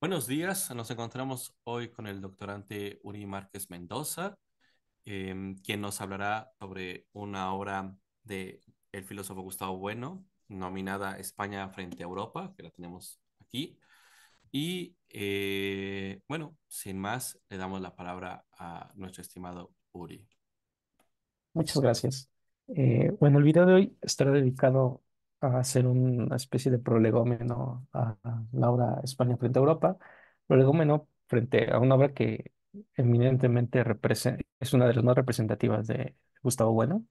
Buenos días, nos encontramos hoy con el doctorante Uri Márquez Mendoza, quien nos hablará sobre una obra de el filósofo Gustavo Bueno, nominada España frente a Europa, que la tenemos aquí. Y bueno, sin más, le damos la palabra a nuestro estimado Uri. Muchas gracias. Bueno, el video de hoy estará dedicado a hacer una especie de prolegómeno a la obra España frente a Europa, prolegómeno frente a una obra que eminentemente es una de las más representativas de Gustavo Bueno,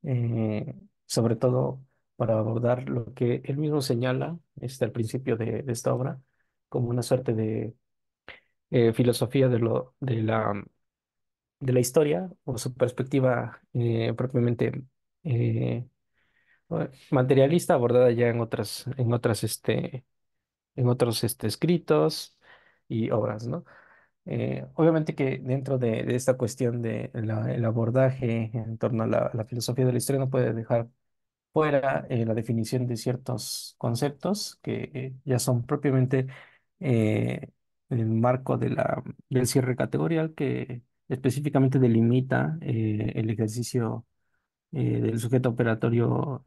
eh, sobre todo para abordar lo que él mismo señala al principio de esta obra como una suerte de filosofía de la historia o su perspectiva propiamente eh, materialista abordada ya en otros escritos y obras, ¿no? Obviamente que dentro de esta cuestión de el abordaje en torno a la filosofía de la historia no puede dejar fuera la definición de ciertos conceptos que ya son propiamente el marco del cierre categorial que específicamente delimita el ejercicio del sujeto operatorio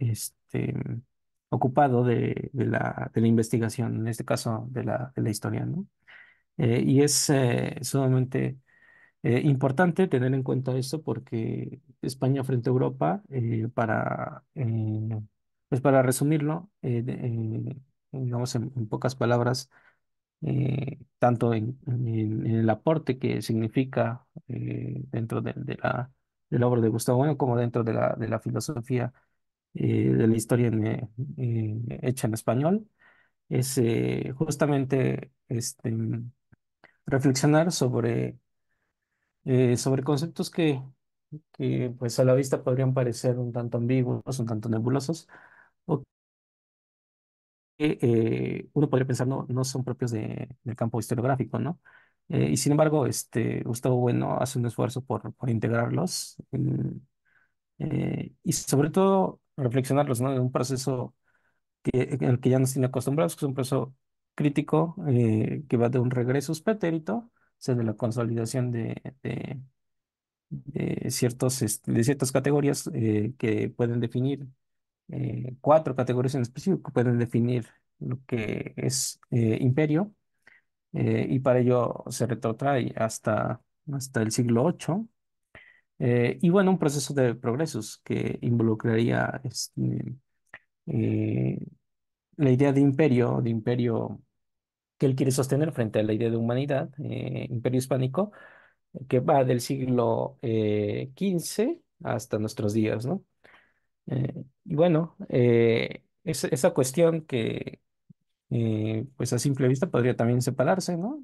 ocupado de la investigación, en este caso de la historia, ¿no? Y es sumamente importante tener en cuenta esto porque España frente a Europa, pues para resumirlo, digamos en pocas palabras, tanto en el aporte que significa dentro de la obra de Gustavo Bueno como dentro de la filosofía de la historia hecha en español, es justamente reflexionar sobre conceptos que pues a la vista podrían parecer un tanto ambiguos, un tanto nebulosos, o que uno podría pensar no son propios del campo historiográfico, ¿no? Y sin embargo, Gustavo Bueno hace un esfuerzo por integrarlos y sobre todo reflexionarlos, ¿no? En un proceso en el que ya nos tiene acostumbrados, que es un proceso crítico que va de un regresus pretérito, o sea, de la consolidación de ciertas categorías que pueden definir, cuatro categorías en específico, que pueden definir lo que es imperio, y para ello se retrotrae hasta el siglo VIII. Y bueno, un proceso de progresos que involucraría eh, la idea de imperio que él quiere sostener frente a la idea de humanidad, imperio hispánico, que va del siglo XV hasta nuestros días, ¿no? Y bueno, esa cuestión que, pues a simple vista podría también separarse, ¿no?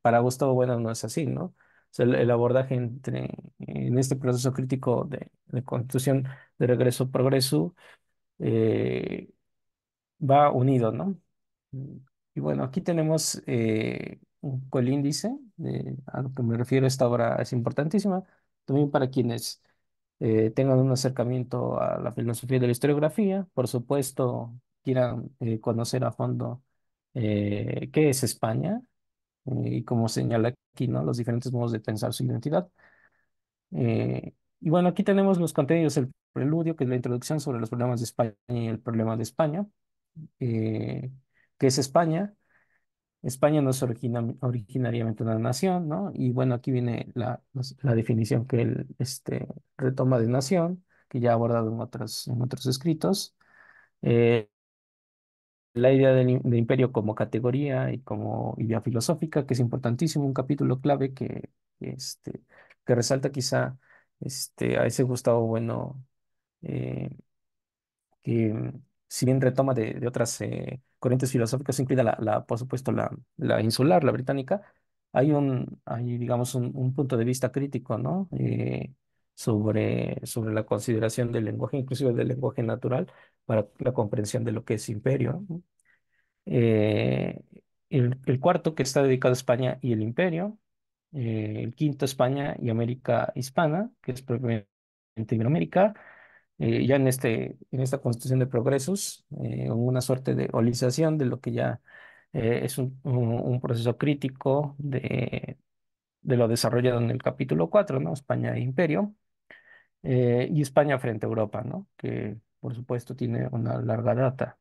Para Gustavo Bueno no es así, ¿no? O sea, el abordaje en este proceso crítico de constitución de regreso-progreso eh, va unido, ¿no? Mm, Y bueno, aquí tenemos un colíndice, a lo que me refiero, esta obra es importantísima, también para quienes tengan un acercamiento a la filosofía de la historiografía, por supuesto, quieran conocer a fondo qué es España y como señala aquí, ¿no? Los diferentes modos de pensar su identidad. Y bueno, aquí tenemos los contenidos, el preludio, que es la introducción sobre los problemas de España y el problema de España, eh, que es España. España no es originariamente una nación, ¿no? Y bueno, aquí viene la definición que él retoma de nación, que ya ha abordado en otros escritos. Eh, la idea de imperio como categoría y como idea filosófica, que es importantísimo, un capítulo clave que resalta quizá a ese Gustavo Bueno eh, que si bien retoma de otras corrientes filosóficas, incluida por supuesto, la insular, la británica, hay digamos, un punto de vista crítico, ¿no? Sobre la consideración del lenguaje, inclusive del lenguaje natural, para la comprensión de lo que es imperio, ¿no? Eh, el cuarto, que está dedicado a España y el imperio. El quinto, España y América hispana, que es propiamente Iberoamérica. Ya en esta constitución de progresos, una suerte de holización de lo que ya Es un proceso crítico de lo desarrollado en el capítulo 4, ¿no? España e Imperio, y España frente a Europa, ¿no? Que por supuesto tiene una larga data.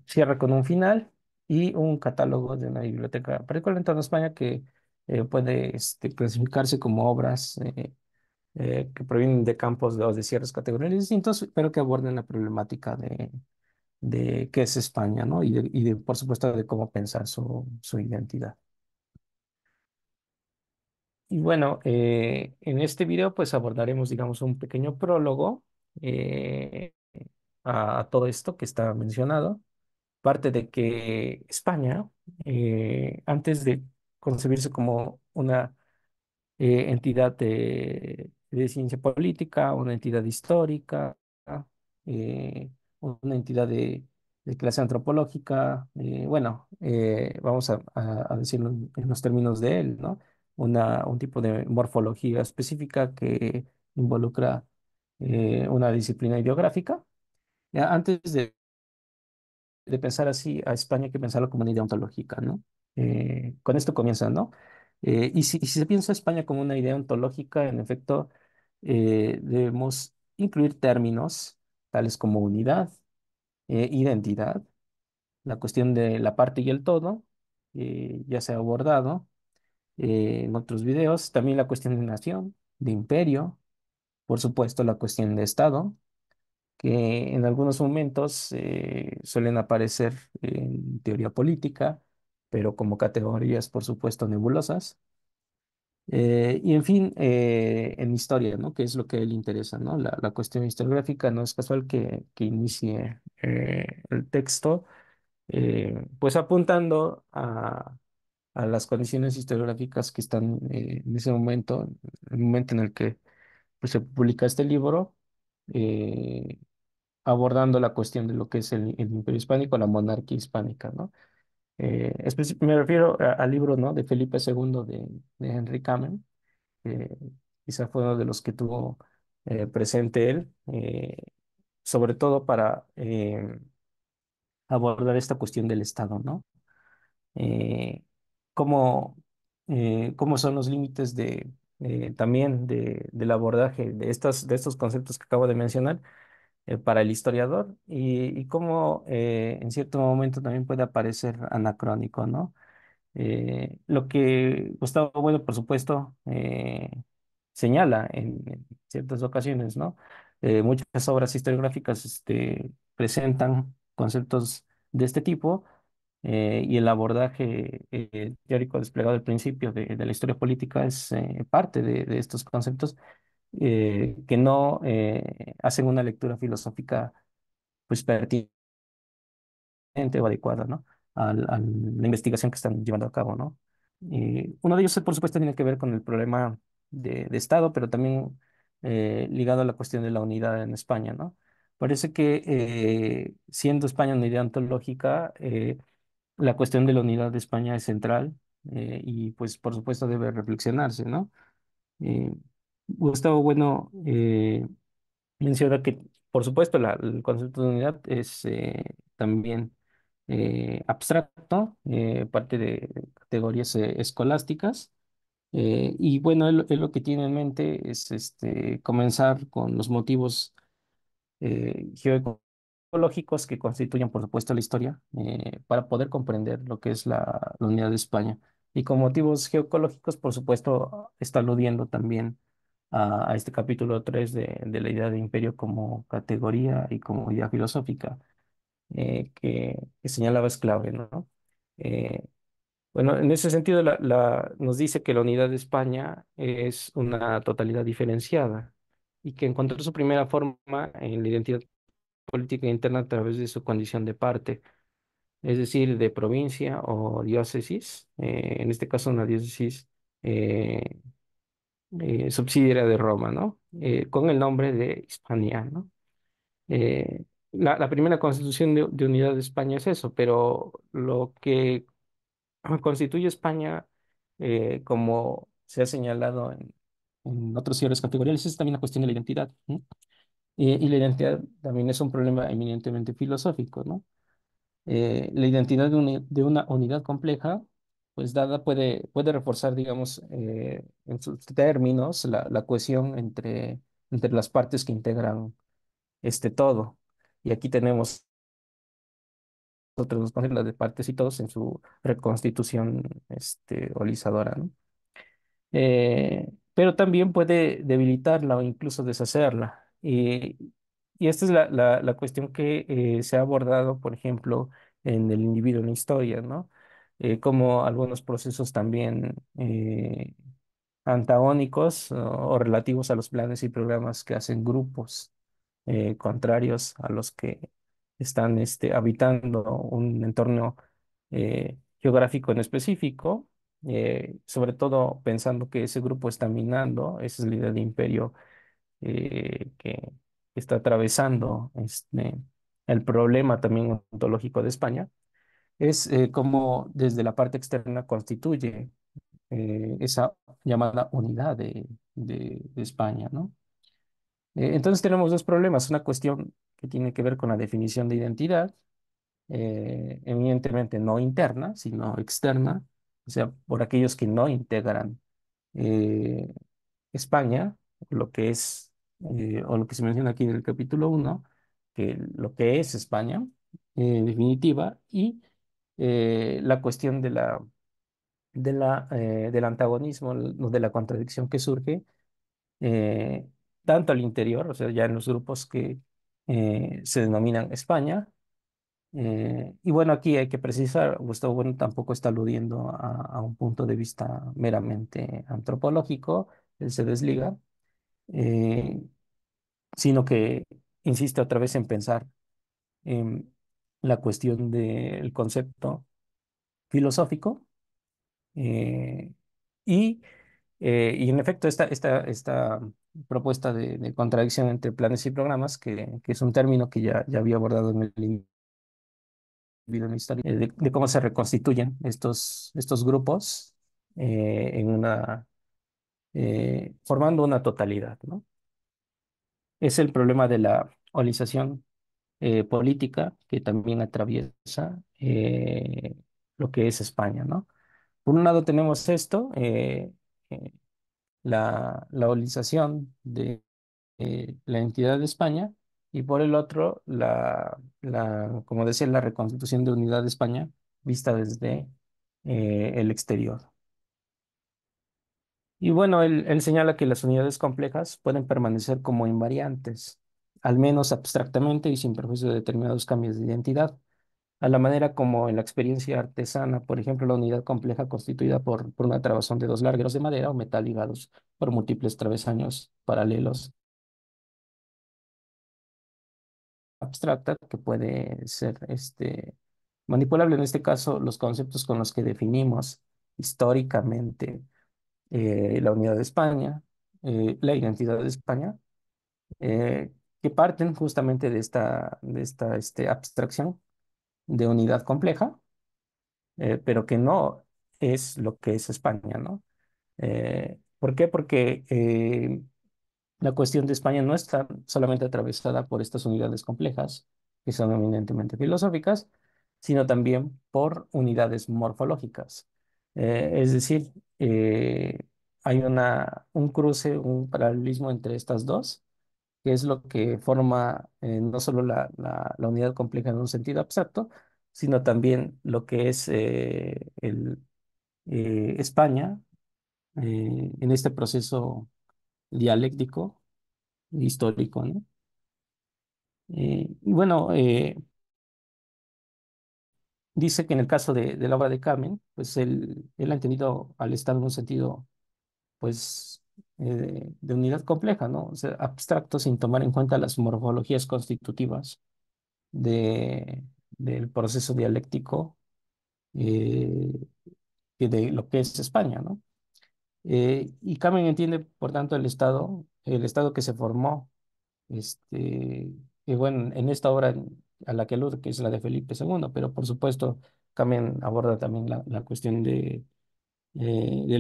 Cierra con un final y un catálogo de una biblioteca particular en toda España que puede clasificarse como obras que provienen de campos de ciertas categorías distintos, pero que abordan la problemática de qué es España, ¿no? Por supuesto, de cómo pensar su identidad. Y bueno, en este video pues abordaremos, digamos, un pequeño prólogo eh, a todo esto que está mencionado. Parte de que España, antes de concebirse como una entidad de ciencia política, una entidad histórica, eh, una entidad de clase antropológica. Bueno, vamos a decirlo en los términos de él, ¿no? Un tipo de morfología específica que involucra una disciplina ideográfica. Ya, antes de pensar así a España, hay que pensarlo como una idea ontológica, ¿no? Con esto comienza, ¿no? Y si se piensa España como una idea ontológica, en efecto, debemos incluir términos tales como unidad, identidad, la cuestión de la parte y el todo, ya se ha abordado en otros videos, también la cuestión de nación, de imperio, por supuesto, la cuestión de Estado que en algunos momentos suelen aparecer en teoría política, pero como categorías, por supuesto, nebulosas. Y en fin, en historia, ¿no? Que es lo que a él le interesa, ¿no? La cuestión historiográfica no es casual que inicie el texto, pues apuntando a las condiciones historiográficas que están en ese momento, el momento en el que pues, se publica este libro. eh, Abordando la cuestión de lo que es el Imperio Hispánico, la monarquía hispánica, ¿no? Me refiero al libro, ¿no? De Felipe II de Henry Kamen, que quizá fue uno de los que tuvo presente él, sobre todo para abordar esta cuestión del Estado, ¿no? Eh, cómo, cómo son los límites también del abordaje de estos conceptos que acabo de mencionar para el historiador y cómo en cierto momento también puede aparecer anacrónico, ¿no? Lo que Gustavo Bueno, por supuesto, señala en ciertas ocasiones, ¿no? Muchas obras historiográficas presentan conceptos de este tipo y el abordaje teórico desplegado al principio de la historia política es parte de estos conceptos que no hacen una lectura filosófica pues pertinente o adecuada, ¿no? A la investigación que están llevando a cabo, ¿no? Uno de ellos, por supuesto, tiene que ver con el problema de Estado, pero también ligado a la cuestión de la unidad en España, ¿no? Parece que siendo España una idea ontológica, la cuestión de la unidad de España es central y pues por supuesto debe reflexionarse, ¿no? Eh, Gustavo Bueno menciona que, por supuesto, el concepto de unidad es también abstracto, parte de categorías escolásticas. Y bueno, él lo que tiene en mente es comenzar con los motivos geoecológicos que constituyen, por supuesto, la historia, para poder comprender lo que es la unidad de España. Y con motivos geoecológicos, por supuesto, está aludiendo también a este capítulo 3 de la idea de imperio como categoría y como idea filosófica que señalaba es clave, ¿no? Eh, bueno, en ese sentido, nos dice que la unidad de España es una totalidad diferenciada y que encontró su primera forma en la identidad política interna a través de su condición de parte, es decir, de provincia o diócesis, en este caso una diócesis eh, subsidiaria de Roma, ¿no? Con el nombre de Hispania, ¿no? La primera constitución de unidad de España es eso, pero lo que constituye España, como se ha señalado en otros cierres categoriales, es también la cuestión de la identidad, ¿no? Y la identidad también es un problema eminentemente filosófico, ¿no? La identidad de una unidad compleja, pues dada puede reforzar, digamos, en sus términos, la cohesión entre las partes que integran este todo. Y aquí tenemos otros dos conceptos de partes y todos en su reconstitución holizadora, ¿no? Pero también puede debilitarla o incluso deshacerla. Y esta es la cuestión que se ha abordado, por ejemplo, en el individuo en la historia, ¿no? Como algunos procesos también antagónicos o relativos a los planes y programas que hacen grupos contrarios a los que están habitando un entorno geográfico en específico, sobre todo pensando que ese grupo está minando, esa es la idea de imperio que está atravesando el problema también ontológico de España, es cómo desde la parte externa constituye esa llamada unidad de España, ¿no? Entonces tenemos dos problemas, una cuestión que tiene que ver con la definición de identidad, evidentemente no interna, sino externa, o sea, por aquellos que no integran eh, España, lo que es, o lo que se menciona aquí en el capítulo uno, que lo que es España, en definitiva, y la cuestión del antagonismo, de la contradicción que surge eh, tanto al interior, o sea, ya en los grupos que se denominan España. Y bueno, aquí hay que precisar, Gustavo Bueno tampoco está aludiendo a un punto de vista meramente antropológico, él se desliga, eh, sino que insiste otra vez en pensar en la cuestión del concepto filosófico eh, y y en efecto, esta propuesta de contradicción entre planes y programas, que es un término que ya había abordado en el individuo en la historia, de cómo se reconstituyen estos grupos en formando una totalidad, ¿no? Es el problema de la holización política que también atraviesa lo que es España, ¿no? Por un lado tenemos esto, eh, la holización de la entidad de España y por el otro, como decía, la reconstitución de unidad de España vista desde el exterior. Y bueno, él señala que las unidades complejas pueden permanecer como invariantes, al menos abstractamente y sin perjuicio de determinados cambios de identidad, a la manera como en la experiencia artesana, por ejemplo, la unidad compleja constituida por una trabazón de dos largueros de madera o metal ligados por múltiples travesaños paralelos abstracta que puede ser manipulable. En este caso, los conceptos con los que definimos históricamente la unidad de España, la identidad de España, eh, que parten justamente de esta abstracción de unidad compleja, pero que no es lo que es España, ¿no? ¿Por qué? Porque la cuestión de España no está solamente atravesada por estas unidades complejas, que son eminentemente filosóficas, sino también por unidades morfológicas. Es decir, hay un cruce, un paralelismo entre estas dos, que es lo que forma no solo la unidad compleja en un sentido abstracto, sino también lo que es España en este proceso dialéctico histórico, ¿no? Y bueno, dice que en el caso de la obra de Carmen, pues él ha entendido al estar en un sentido, pues, de unidad compleja, ¿no? O sea, abstracto sin tomar en cuenta las morfologías constitutivas de, del proceso dialéctico eh, que de lo que es España, ¿no? Y Carmen entiende, por tanto, el Estado que se formó y bueno, en esta obra a la que alude, que es la de Felipe II, pero por supuesto Carmen aborda también la cuestión del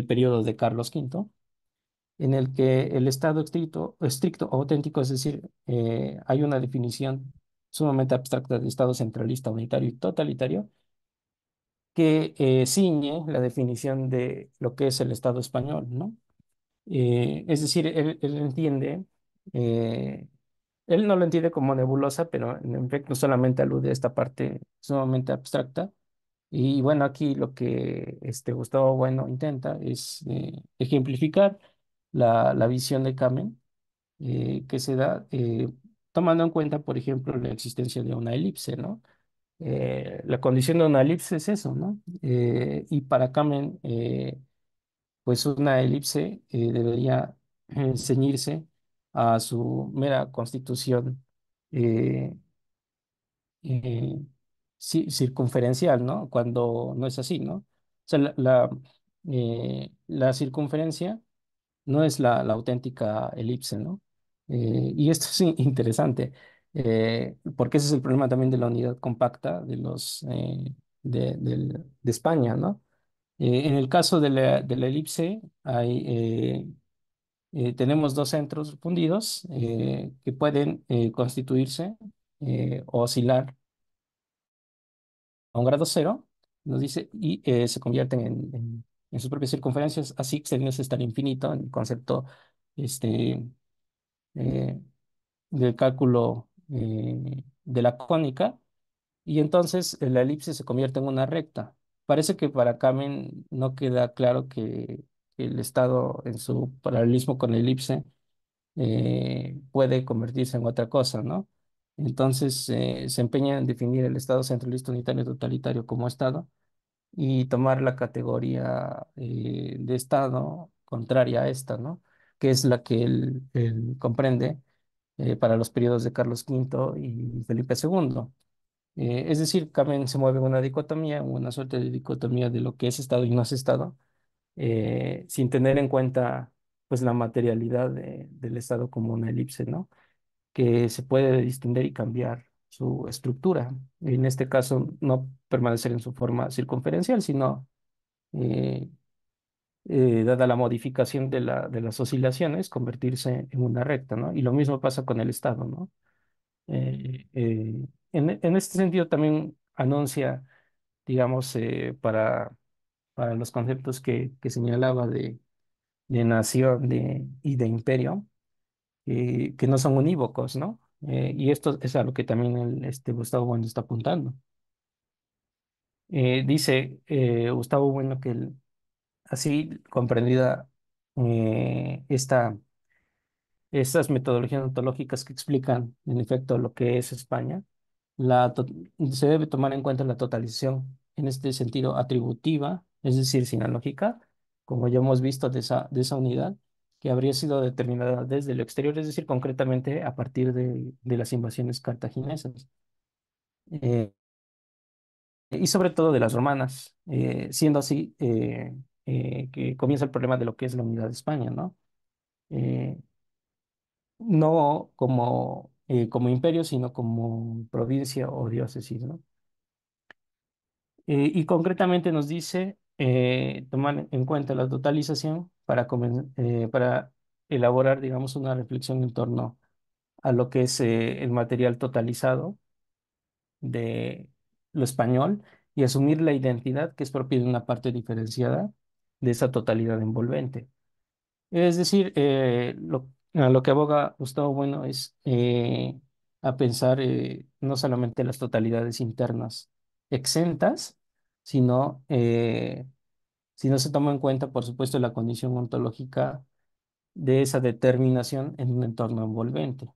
periodo de Carlos V, en el que el Estado estricto o auténtico, es decir, hay una definición sumamente abstracta de Estado centralista, unitario y totalitario, que ciñe la definición de lo que es el Estado español, ¿no? Es decir, él entiende, eh, él no lo entiende como nebulosa, pero en efecto solamente alude a esta parte sumamente abstracta. Y bueno, aquí lo que Gustavo Bueno intenta es ejemplificar la visión de Kamen que se da tomando en cuenta, por ejemplo, la existencia de una elipse, ¿no? La condición de una elipse es eso, ¿no? Y para Kamen, pues una elipse debería ceñirse a su mera constitución eh, eh, circunferencial, ¿no? Cuando no es así, ¿no? O sea, la circunferencia no es la auténtica elipse, ¿no? Y esto es interesante, porque ese es el problema también de la unidad compacta de España, ¿no? En el caso de la elipse, tenemos dos centros fundidos que pueden constituirse o oscilar a un grado cero, nos dice, y se convierten en sus propias circunferencias, así extendidos hasta el infinito, en el concepto este, eh, del cálculo de la cónica, y entonces la elipse se convierte en una recta. Parece que para Kamen no queda claro que el estado en su paralelismo con la elipse puede convertirse en otra cosa, ¿no? Entonces se empeña en definir el estado centralista unitario totalitario como estado y tomar la categoría de estado contraria a esta, ¿no? Que es la que él comprende para los periodos de Carlos V y Felipe II. Es decir, Kamen se mueve en una dicotomía, una suerte de dicotomía de lo que es Estado y no es Estado, sin tener en cuenta pues la materialidad del Estado como una elipse, ¿no? Que se puede distender y cambiar su estructura. En este caso, no permanecer en su forma circunferencial, sino eh, dada la modificación de las oscilaciones, convertirse en una recta, ¿no? Y lo mismo pasa con el Estado, ¿no? Eh, eh, en este sentido también anuncia, digamos, para los conceptos que señalaba de nación y de imperio, que no son unívocos, ¿no? Y esto es a lo que también Gustavo Bueno está apuntando. Dice Gustavo Bueno que así comprendida esta estas metodologías ontológicas que explican, en efecto, lo que es España, se debe tomar en cuenta la totalización, en este sentido atributiva, es decir, sinológica, como ya hemos visto de esa unidad, que habría sido determinada desde el exterior, es decir, concretamente a partir de las invasiones cartaginesas, eh, y sobre todo de las romanas, siendo así que comienza el problema de lo que es la unidad de España, ¿no? Eh, no como imperio, sino como provincia o diócesis, ¿no? Y concretamente nos dice tomar en cuenta la totalización para elaborar, digamos, una reflexión en torno a lo que es el material totalizado de lo español y asumir la identidad que es propia de una parte diferenciada de esa totalidad envolvente. Es decir, a lo que aboga Gustavo Bueno es a pensar no solamente las totalidades internas exentas, sino si no se toma en cuenta, por supuesto, la condición ontológica de esa determinación en un entorno envolvente.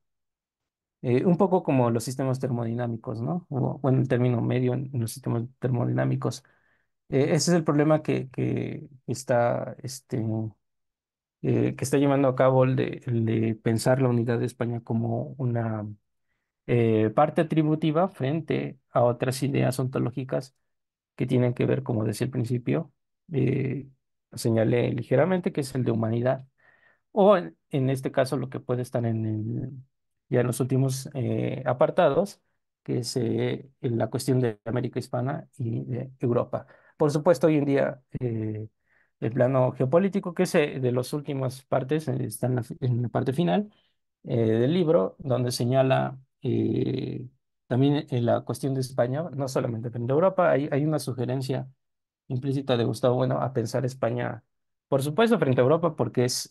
Un poco como los sistemas termodinámicos, ¿no? O, bueno, el término medio en los sistemas termodinámicos. Ese es el problema que está llevando a cabo el de pensar la unidad de España como una parte atributiva frente a otras ideas ontológicas que tienen que ver, como decía al principio, eh, señalé ligeramente, que es el de humanidad. O en este caso lo que puede estar ya en los últimos apartados, que es en la cuestión de América Hispana y de Europa. Por supuesto, hoy en día el plano geopolítico, que es de las últimas partes, está en la parte final del libro, donde señala también en la cuestión de España, no solamente frente a Europa, hay una sugerencia implícita de Gustavo Bueno a pensar España, por supuesto, frente a Europa, porque es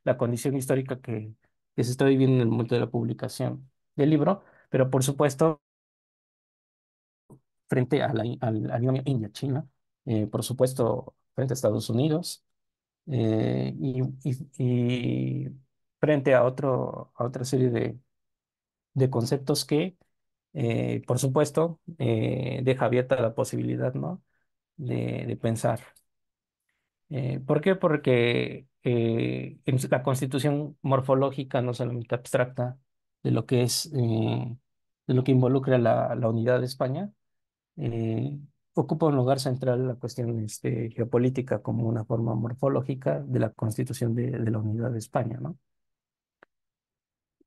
la condición histórica que se está viviendo en el momento de la publicación del libro, pero por supuesto, frente a al binomio India-China, por supuesto, frente a Estados Unidos, y frente a a otra serie de conceptos que, por supuesto, deja abierta la posibilidad, ¿no? De pensar. ¿Por qué? Porque en la constitución morfológica, no solamente abstracta, de lo que es, de lo que involucra la unidad de España, eh, ocupa un lugar central la cuestión geopolítica como una forma morfológica de la constitución de la unidad de España, ¿no?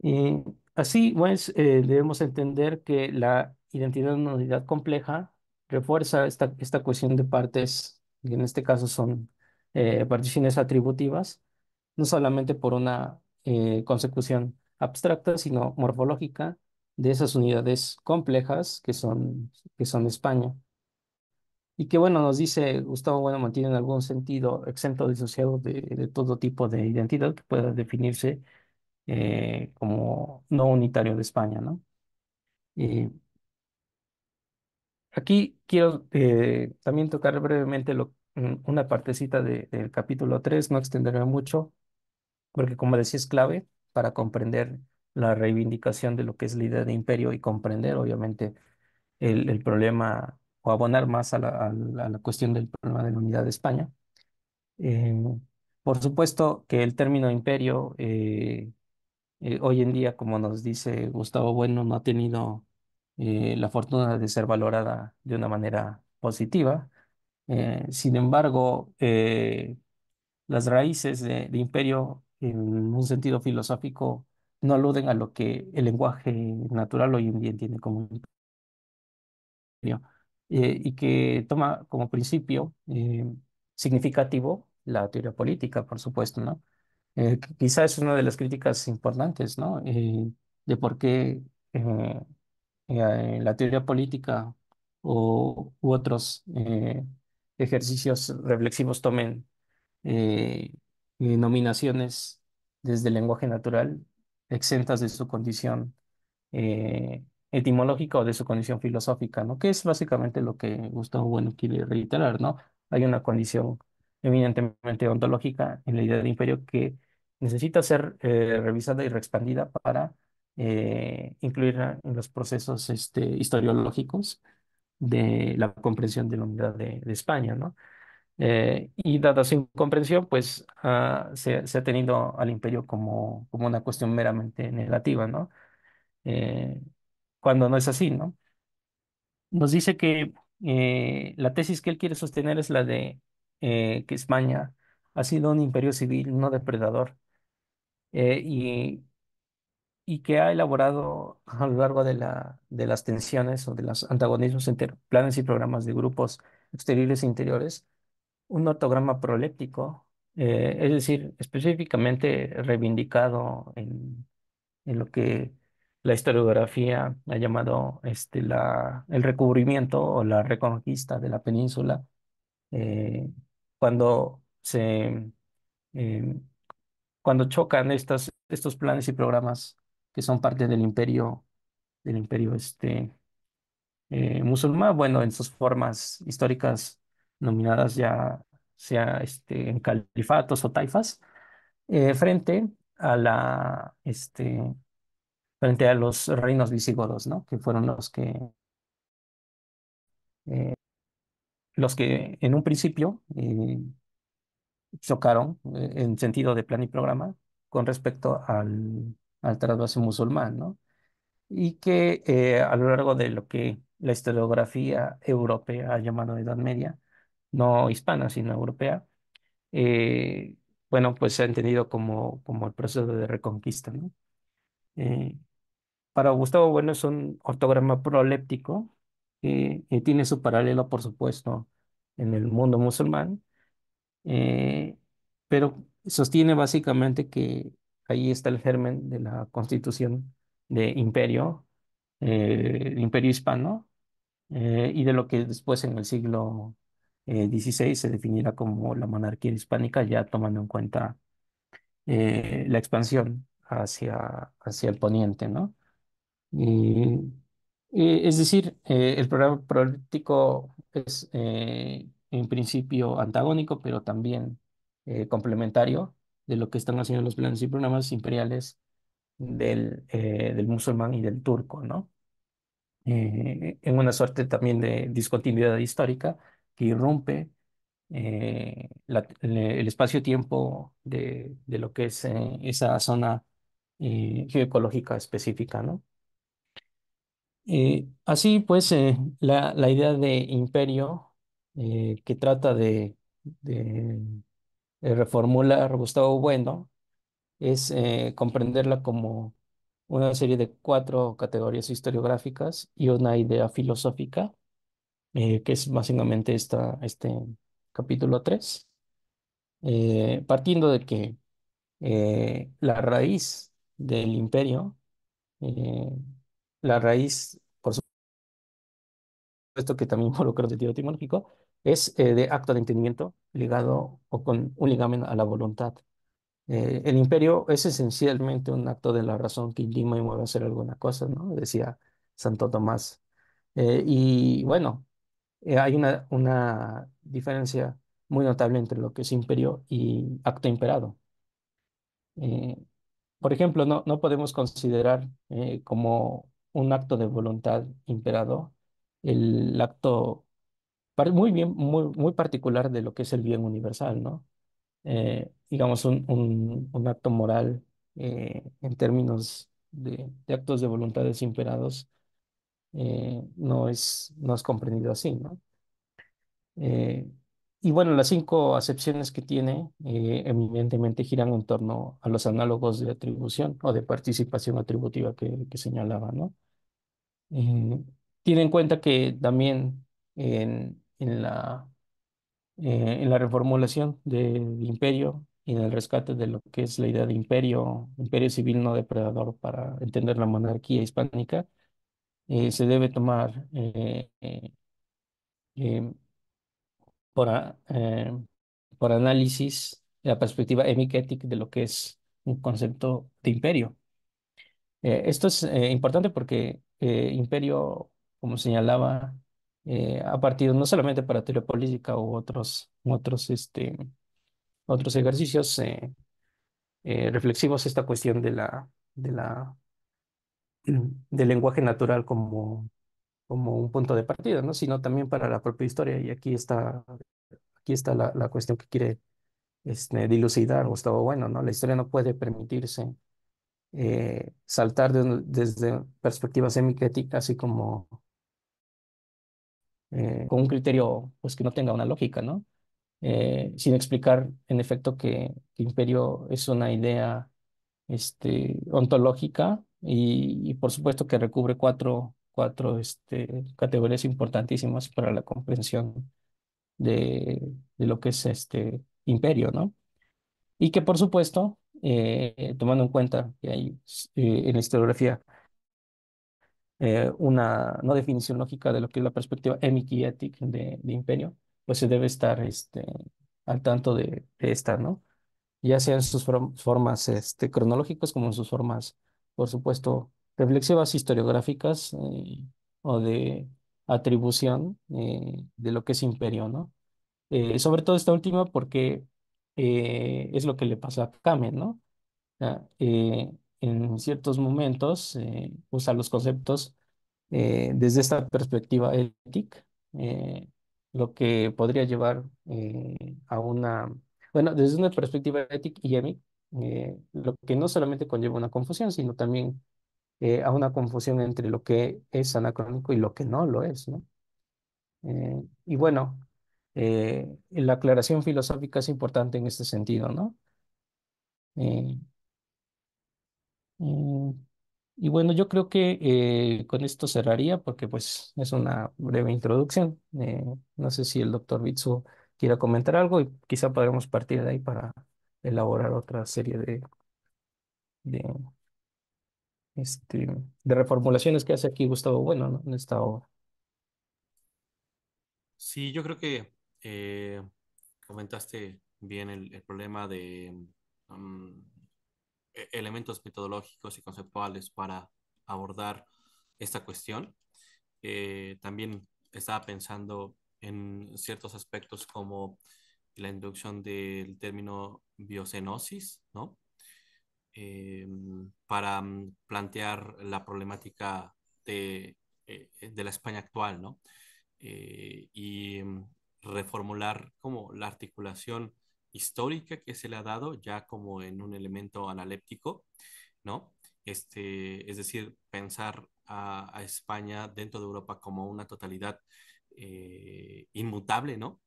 Y así, pues, debemos entender que la identidad de una unidad compleja refuerza esta cuestión de partes, que en este caso son particiones atributivas, no solamente por una consecución abstracta, sino morfológica de esas unidades complejas que son España. Y que, bueno, nos dice Gustavo Bueno, mantiene en algún sentido exento disociado de todo tipo de identidad que pueda definirse como no unitario de España, ¿no? Y aquí quiero también tocar brevemente una partecita del capítulo 3, no extenderme mucho, porque como decía es clave para comprender la reivindicación de lo que es la idea de imperio y comprender, obviamente, el problema o abonar más a la cuestión del problema de la unidad de España. Eh, por supuesto que el término imperio hoy en día, como nos dice Gustavo Bueno, no ha tenido la fortuna de ser valorada de una manera positiva. Sin embargo, las raíces de imperio en un sentido filosófico no aluden a lo que el lenguaje natural hoy en día entiende como imperio, y que toma como principio significativo la teoría política, por supuesto, ¿no? Quizá es una de las críticas importantes, ¿no? De por qué eh, la teoría política u otros ejercicios reflexivos tomen eh, nominaciones desde el lenguaje natural exentas de su condición eh, etimológica o de su condición filosófica, ¿no? Que es básicamente lo que Gustavo Bueno quiere reiterar, ¿no? Hay una condición eminentemente ontológica en la idea de imperio que necesita ser revisada y reexpandida para incluirla en los procesos historiológicos de la comprensión de la unidad de España, ¿no? Y dada su incomprensión, pues se ha tenido al imperio como una cuestión meramente negativa, ¿no? Eh, cuando no es así, ¿no? Nos dice que la tesis que él quiere sostener es la de que España ha sido un imperio civil, no depredador, eh, y, y que ha elaborado a lo largo de las tensiones o de los antagonismos entre planes y programas de grupos exteriores e interiores, un ortograma proléptico, es decir, específicamente reivindicado en lo que la historiografía ha llamado el recubrimiento o la reconquista de la península, eh, cuando eh, cuando chocan estos planes y programas que son parte del imperio musulmán, bueno, en sus formas históricas nominadas ya sea en califatos o taifas, frente a frente a los reinos visigodos, ¿no? Que fueron eh, los que en un principio chocaron en sentido de plan y programa con respecto al trasvase musulmán, ¿no? Y que a lo largo de lo que la historiografía europea ha llamado Edad Media, no hispana, sino europea, eh, bueno, pues se ha entendido como el proceso de reconquista, ¿no? Eh, para Gustavo Bueno es un ortograma proléptico que tiene su paralelo, por supuesto, en el mundo musulmán, eh, pero sostiene básicamente que ahí está el germen de la constitución de imperio, el Imperio Hispano, y de lo que después en el siglo XVI se definirá como la monarquía hispánica, ya tomando en cuenta la expansión hacia el poniente, ¿no? Y, es decir, el programa político es en principio antagónico, pero también complementario de lo que están haciendo los planes y programas imperiales del musulmán y del turco, ¿no? En una suerte también de discontinuidad histórica que irrumpe el espacio-tiempo de lo que es esa zona geoecológica específica, ¿no? Así pues, la idea de imperio que trata de reformular Gustavo Bueno es comprenderla como una serie de cuatro categorías historiográficas y una idea filosófica, que es básicamente este capítulo 3, partiendo de que la raíz del imperio, eh, la raíz, por esto que también involucra el sentido etimológico, es de acto de entendimiento ligado o con un ligamen a la voluntad. El imperio es esencialmente un acto de la razón que intima y mueve a hacer alguna cosa, ¿no? Decía Santo Tomás. Y bueno, hay una diferencia muy notable entre lo que es imperio y acto imperado. Eh, por ejemplo, no podemos considerar como un acto de voluntad imperado el acto muy bien, muy particular de lo que es el bien universal, ¿no? Digamos, un acto moral en términos de actos de voluntades imperados no es comprendido así, ¿no? Eh, y bueno, las cinco acepciones que tiene evidentemente giran en torno a los análogos de atribución o de participación atributiva que señalaba, ¿no? Eh, Tiene en cuenta que también en la reformulación del imperio y en el rescate de lo que es la idea de imperio, imperio civil no depredador para entender la monarquía hispánica, se debe tomar eh, por, por análisis la perspectiva emiquética de lo que es un concepto de imperio. Esto es importante porque imperio, como señalaba, ha partido no solamente para teoría política u otros ejercicios reflexivos, esta cuestión del lenguaje natural como un punto de partida, ¿no? Sino también para la propia historia. Y aquí está la cuestión que quiere dilucidar Gustavo Bueno, ¿no? La historia no puede permitirse saltar desde perspectivas semicríticas, así como con un criterio pues, que no tenga una lógica, ¿no? Sin explicar, en efecto, que imperio es una idea ontológica y por supuesto que recubre cuatro categorías importantísimas para la comprensión de lo que es este imperio, ¿no? Y que por supuesto, tomando en cuenta que hay en la historiografía una no definición lógica de lo que es la perspectiva emiquietic de imperio, pues se debe estar al tanto de esta, ¿no? Ya sean sus formas cronológicas como en sus formas, por supuesto, reflexivas historiográficas o de atribución de lo que es imperio, ¿no? Sobre todo esta última porque es lo que le pasa a Kamen, ¿no? Ah, en ciertos momentos usa los conceptos desde esta perspectiva ética, eh, lo que podría llevar bueno, desde una perspectiva ética y émica, lo que no solamente conlleva una confusión, sino también a una confusión entre lo que es anacrónico y lo que no lo es, ¿no? Y bueno, la aclaración filosófica es importante en este sentido, ¿no? Eh, mm, y bueno, yo creo que con esto cerraría porque pues es una breve introducción. No sé si el doctor Bitsu quiera comentar algo y quizá podremos partir de ahí para elaborar otra serie de de reformulaciones que hace aquí Gustavo Bueno, ¿no? En esta obra. Sí, yo creo que eh, comentaste bien el problema de mm, elementos metodológicos y conceptuales para abordar esta cuestión. También estaba pensando en ciertos aspectos como la introducción del término biocenosis, ¿no? Eh, para plantear la problemática de la España actual, ¿no? Y reformular como la articulación histórica que se le ha dado ya como en un elemento analéptico, ¿no? Es decir, pensar a España dentro de Europa como una totalidad inmutable, ¿no?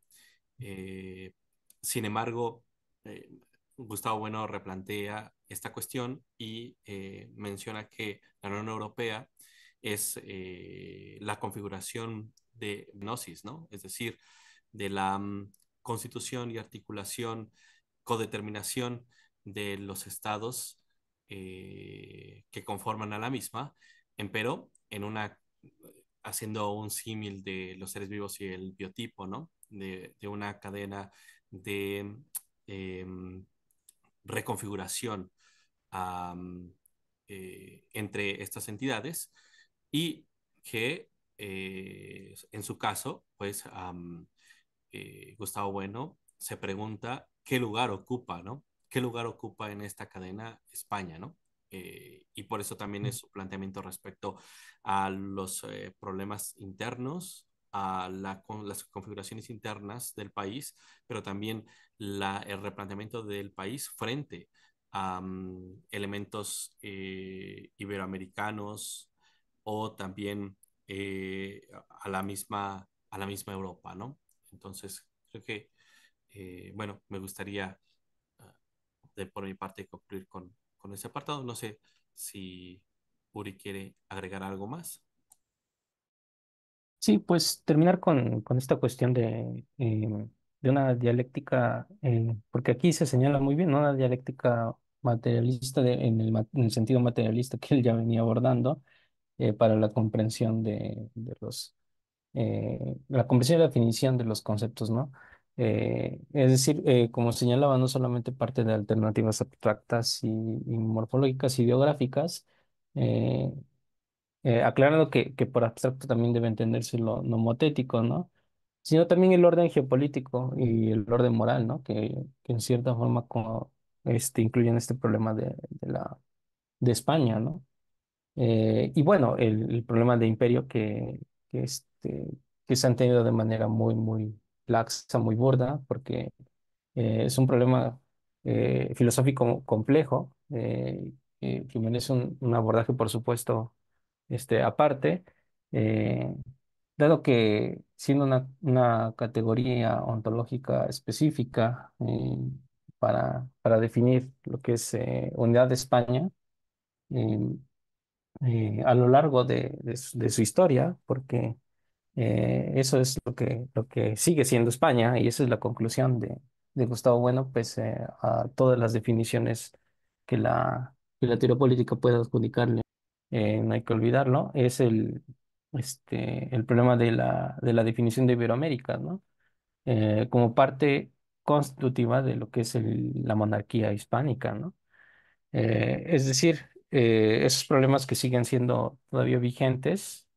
Eh, Sin embargo, eh, Gustavo Bueno replantea esta cuestión y menciona que la Unión Europea es la configuración de gnosis, ¿no? Es decir, de la constitución y articulación, codeterminación de los estados que conforman a la misma, empero en una haciendo un símil de los seres vivos y el biotipo, ¿no? De una cadena de eh, reconfiguración um, entre estas entidades y que en su caso, pues Gustavo Bueno se pregunta qué lugar ocupa, ¿no? ¿Qué lugar ocupa en esta cadena España, ¿no? Y por eso también es su planteamiento respecto a los problemas internos, las configuraciones internas del país, pero también el replanteamiento del país frente a elementos iberoamericanos o también a la misma Europa, ¿no? Entonces, creo que, bueno, me gustaría por mi parte concluir con ese apartado. No sé si Uri quiere agregar algo más. Sí, pues terminar con esta cuestión de una dialéctica, porque aquí se señala muy bien, ¿no? Una dialéctica materialista en el sentido materialista que él ya venía abordando para la comprensión la comprensión y la definición de los conceptos, ¿no? Es decir, como señalaba, no solamente parte de alternativas abstractas y morfológicas y biográficas, eh, aclarando que por abstracto también debe entenderse lo nomotético, ¿no? Sino también el orden geopolítico y el orden moral, ¿no? Que en cierta forma incluyen este problema de España, ¿no? Y bueno, el problema de imperio que, este, que se han tenido de manera muy laxa, muy burda, porque es un problema filosófico complejo que merece un abordaje, por supuesto, aparte, eh, dado que siendo una categoría ontológica específica para definir lo que es unidad de España, eh, a lo largo de su historia, porque eso es lo que sigue siendo España y esa es la conclusión de Gustavo Bueno, pese a todas las definiciones que la teoría política puede adjudicarle. No hay que olvidarlo, es el problema de la definición de Iberoamérica, ¿no? Como parte constitutiva de lo que es la monarquía hispánica, ¿no? Es decir, esos problemas que siguen siendo todavía vigentes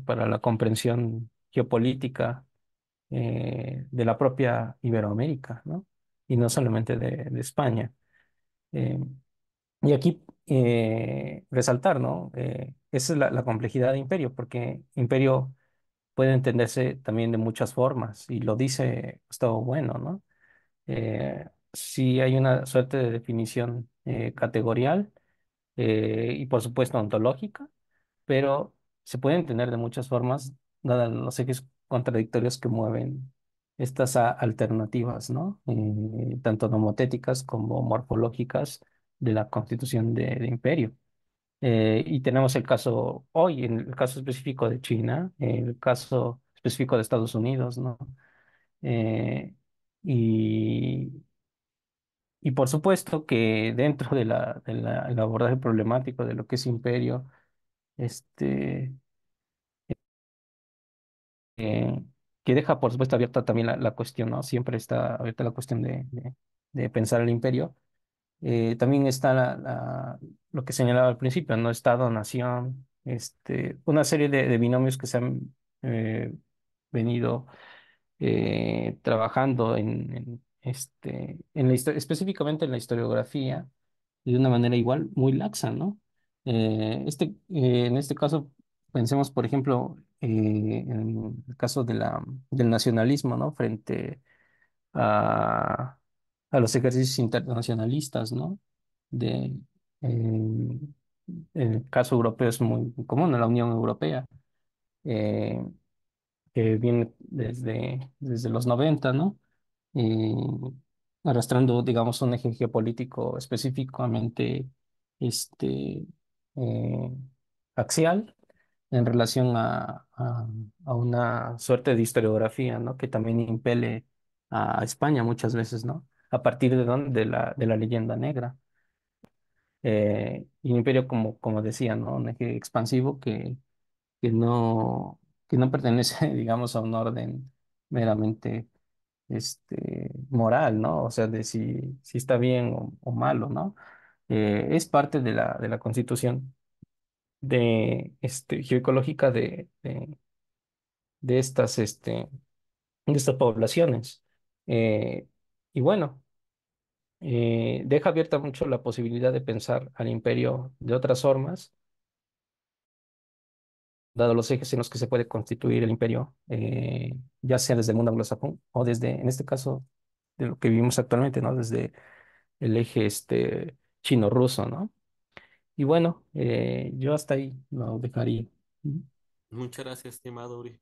para la comprensión geopolítica de la propia Iberoamérica, ¿no? Y no solamente de España. Eh, y aquí resaltar, ¿no? Esa es la complejidad de imperio, porque imperio puede entenderse también de muchas formas, y lo dice Gustavo Bueno, ¿no? Sí hay una suerte de definición categorial y por supuesto ontológica, pero se puede entender de muchas formas, dadas los ejes contradictorios que mueven estas alternativas, ¿no? Tanto nomotéticas como morfológicas de la constitución de imperio. Y tenemos el caso hoy, en el caso específico de China, el caso específico de Estados Unidos, ¿no? Eh, y, y por supuesto que dentro de el abordaje problemático de lo que es imperio, este, eh, que deja por supuesto abierta también la cuestión, ¿no? Siempre está abierta la cuestión de pensar el imperio. También está lo que señalaba al principio, ¿no? Estado, nación, una serie de binomios que se han venido trabajando en la historia, específicamente en la historiografía, de una manera igual muy laxa, ¿no? En este caso, pensemos, por ejemplo, en el caso del nacionalismo, ¿no? Frente a, a los ejercicios internacionalistas, ¿no? De, eh, en el caso europeo es muy común, en la Unión Europea. eh, que viene desde los 90, ¿no? Y arrastrando, digamos, un eje geopolítico específicamente este, eh, axial en relación a una suerte de historiografía, ¿no? Que también impele a España muchas veces, ¿no? ¿A partir de dónde? De la leyenda negra. Y un imperio, como decía, ¿no? Un eje expansivo que no, que no pertenece, digamos, a un orden meramente moral, ¿no? O sea, de si está bien o malo, ¿no? Es parte de la constitución geoecológica de estas poblaciones. Eh, y bueno, deja abierta mucho la posibilidad de pensar al imperio de otras formas dado los ejes en los que se puede constituir el imperio, ya sea desde el mundo anglosajón o desde, en este caso, de lo que vivimos actualmente, ¿no? Desde el eje chino-ruso, ¿no? Y bueno, yo hasta ahí lo dejaría. Ujú. Muchas gracias, estimado Uri.